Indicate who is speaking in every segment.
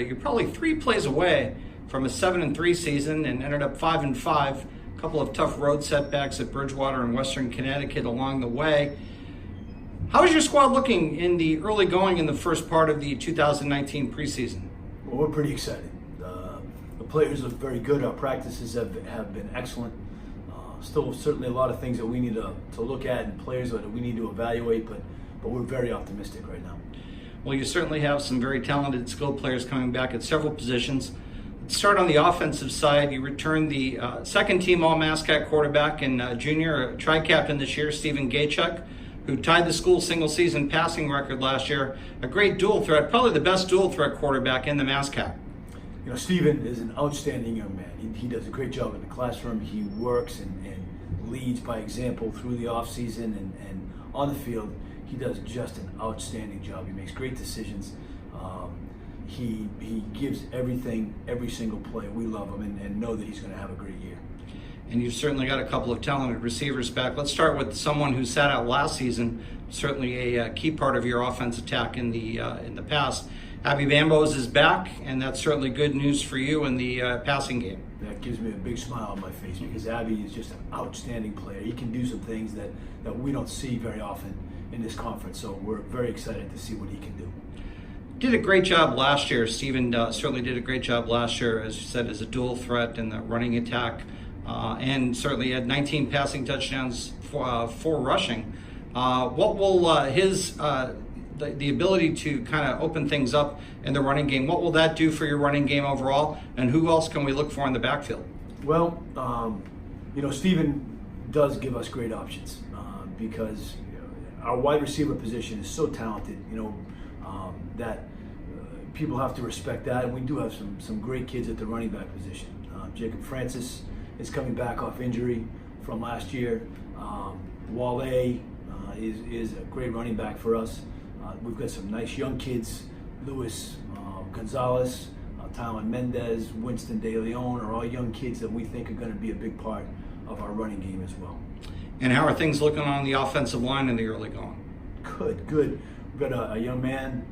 Speaker 1: You're probably 3 plays away from a 7-3 season and ended up 5-5. A couple of tough road setbacks at Bridgewater and Western Connecticut along the way. How is your squad looking in the early going in the first part of the 2019 preseason?
Speaker 2: Well, we're pretty excited. The players look very good. Our practices have been excellent. Still, certainly a lot of things that we need to look at and players that we need to evaluate, but we're very optimistic right now.
Speaker 1: Well, you certainly have some very talented, skilled players coming back at several positions. Let's start on the offensive side. You returned the second-team All-MASCAT quarterback and junior tri-captain this year, Stephen Gaychuk, who tied the school single-season passing record last year. A great dual threat, probably the best dual threat quarterback in the MASCAT.
Speaker 2: You know, Stephen is an outstanding young man. He does a great job in the classroom. He works and leads by example through the off-season and on the field. He does just an outstanding job. He makes great decisions. He gives everything, every single play. We love him and know that he's going to have a great year.
Speaker 1: And you've certainly got a couple of talented receivers back. Let's start with someone who sat out last season, certainly a key part of your offense attack in the past. Abby Bambos is back, and that's certainly good news for you in the passing game.
Speaker 2: That gives me a big smile on my face because Abby is just an outstanding player. He can do some things that we don't see very often in this conference, so we're very excited to see what he can do.
Speaker 1: Did a great job last year. Stephen certainly did a great job last year, as you said, as a dual threat in the running attack, and certainly had 19 passing touchdowns, 4 rushing. What will the ability to kind of open things up in the running game, what will that do for your running game overall, and who else can we look for in the backfield?
Speaker 2: Well, you know, Stephen does give us great options because our wide receiver position is so talented, you know, that people have to respect that, and we do have some great kids at the running back position. Jacob Francis is coming back off injury from last year. Wale is a great running back for us. We've got some nice young kids. Luis Gonzalez, Talon Mendez, Winston De Leon are all young kids that we think are going to be a big part of our running game as well.
Speaker 1: And how are things looking on the offensive line in the early going?
Speaker 2: Good. We've got a young man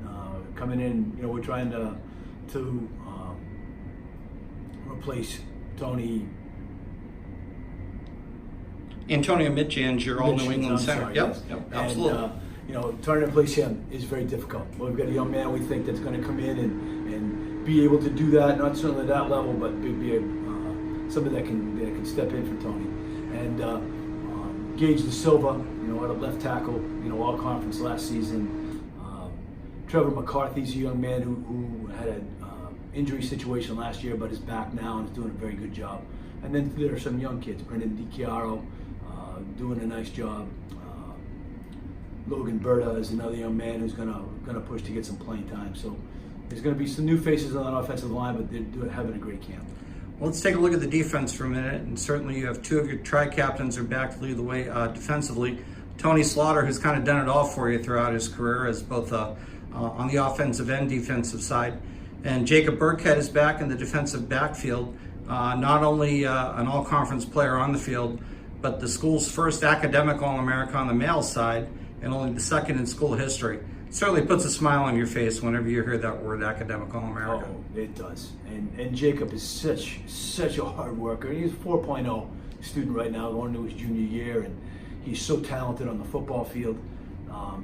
Speaker 2: coming in. You know, we're trying to replace Tony.
Speaker 1: Antonio Mitchell, your all New England center.
Speaker 2: Sorry,
Speaker 1: yep,
Speaker 2: yes.
Speaker 1: yep, absolutely.
Speaker 2: And, you know, trying to replace him is very difficult. Well, we've got a young man we think that's going to come in and be able to do that, not certainly at that level, but be somebody that can step in for Tony. And Gage De Silva, you know, at a left tackle, you know, all conference last season. Trevor McCarthy's a young man who had an injury situation last year, but is back now and is doing a very good job. And then there are some young kids, Brendan DiChiaro, doing a nice job. Logan Berta is another young man who's gonna push to get some playing time. So there's gonna be some new faces on that offensive line, but they're having a great camp.
Speaker 1: Well, let's take a look at the defense for a minute, and certainly you have 2 of your tri-captains are back to lead the way defensively. Tony Slaughter, who's kind of done it all for you throughout his career as both on the offensive and defensive side. And Jacob Burkhead is back in the defensive backfield, not only an all-conference player on the field, but the school's first academic All-America on the male side, and only the second in school history. It certainly puts a smile on your face whenever you hear that word, academic All-America.
Speaker 2: Oh, it does. And Jacob is such a hard worker. He's a 4.0 student right now, going into his junior year, and he's so talented on the football field.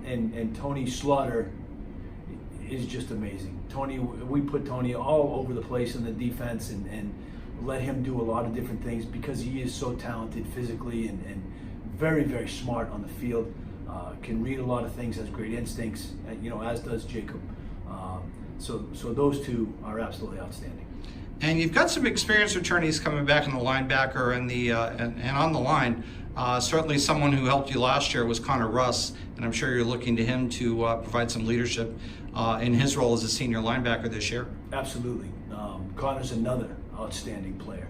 Speaker 2: And Tony Slaughter is just amazing. Tony, we put Tony all over the place in the defense and let him do a lot of different things because he is so talented physically and very, very smart on the field. Can read a lot of things, has great instincts, you know, as does Jacob. So those two are absolutely outstanding.
Speaker 1: And you've got some experienced attorneys coming back in the linebacker and and on the line. Certainly someone who helped you last year was Connor Russ, and I'm sure you're looking to him to provide some leadership in his role as a senior linebacker this year.
Speaker 2: Absolutely. Connor's another outstanding player.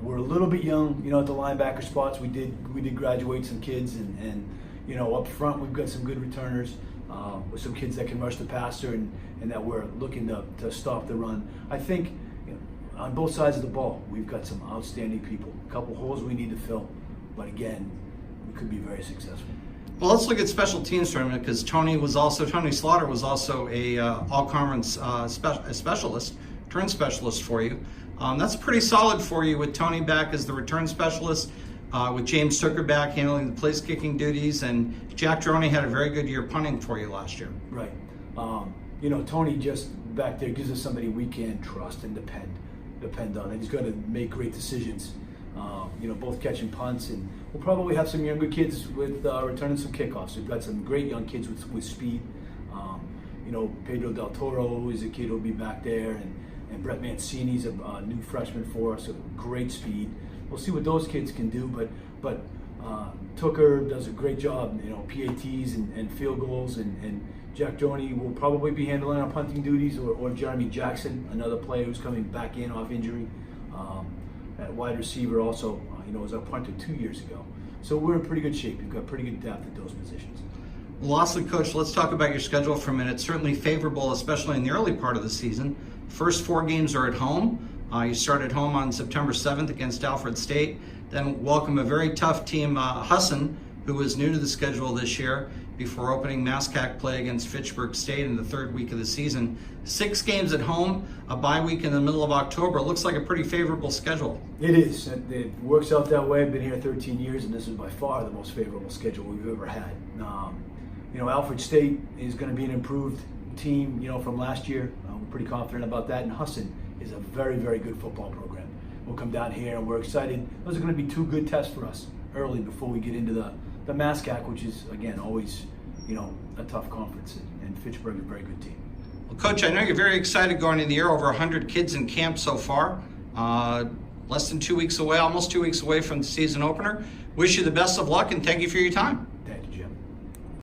Speaker 2: We're a little bit young, you know, at the linebacker spots. We did graduate some kids, and you know, up front we've got some good returners with some kids that can rush the passer and that we're looking to stop the run. I think, you know, on both sides of the ball we've got some outstanding people. A couple holes we need to fill, but again, we could be very successful.
Speaker 1: Well, let's look at special teams for a minute, because Tony Slaughter was also a all-conference specialist, return specialist for you. That's pretty solid for you with Tony back as the return specialist, with James Tucker back handling the place kicking duties, and Jack Droney had a very good year punting for you last year.
Speaker 2: Right. Tony just back there gives us somebody we can trust and depend on, and he's going to make great decisions. Both catching punts, and we'll probably have some younger kids with returning some kickoffs. We've got some great young kids with speed. Pedro Del Toro is a kid who'll be back there, and Brett Mancini's a new freshman for us, great speed. We'll see what those kids can do, but Tucker does a great job, PATs and field goals, and Jack Droney will probably be handling our punting duties, or Jeremy Jackson, another player who's coming back in off injury. At wide receiver also, was our punter 2 years ago. So we're in pretty good shape. We've got pretty good depth at those positions.
Speaker 1: Well, lastly, Coach, let's talk about your schedule for a minute. Certainly favorable, especially in the early part of the season. First 4 games are at home. You start at home on September 7th against Alfred State. Then welcome a very tough team, Husson, who was new to the schedule this year, before opening MASCAC play against Fitchburg State in the 3rd week of the season. 6 games at home, a bye week in the middle of October. It looks like a pretty favorable schedule.
Speaker 2: It is. It works out that way. I've been here 13 years, and this is by far the most favorable schedule we've ever had. Alfred State is going to be an improved team, from last year. We're pretty confident about that. And Husson is a very, very good football program. We'll come down here, and we're excited. Those are going to be 2 good tests for us early before we get into the MASCAC, which is, again, always, a tough conference, and Fitchburg is a very good team.
Speaker 1: Well, Coach, I know you're very excited going into the year. Over 100 kids in camp so far. Less than 2 weeks away, almost 2 weeks away from the season opener. Wish you the best of luck, and thank you for your time.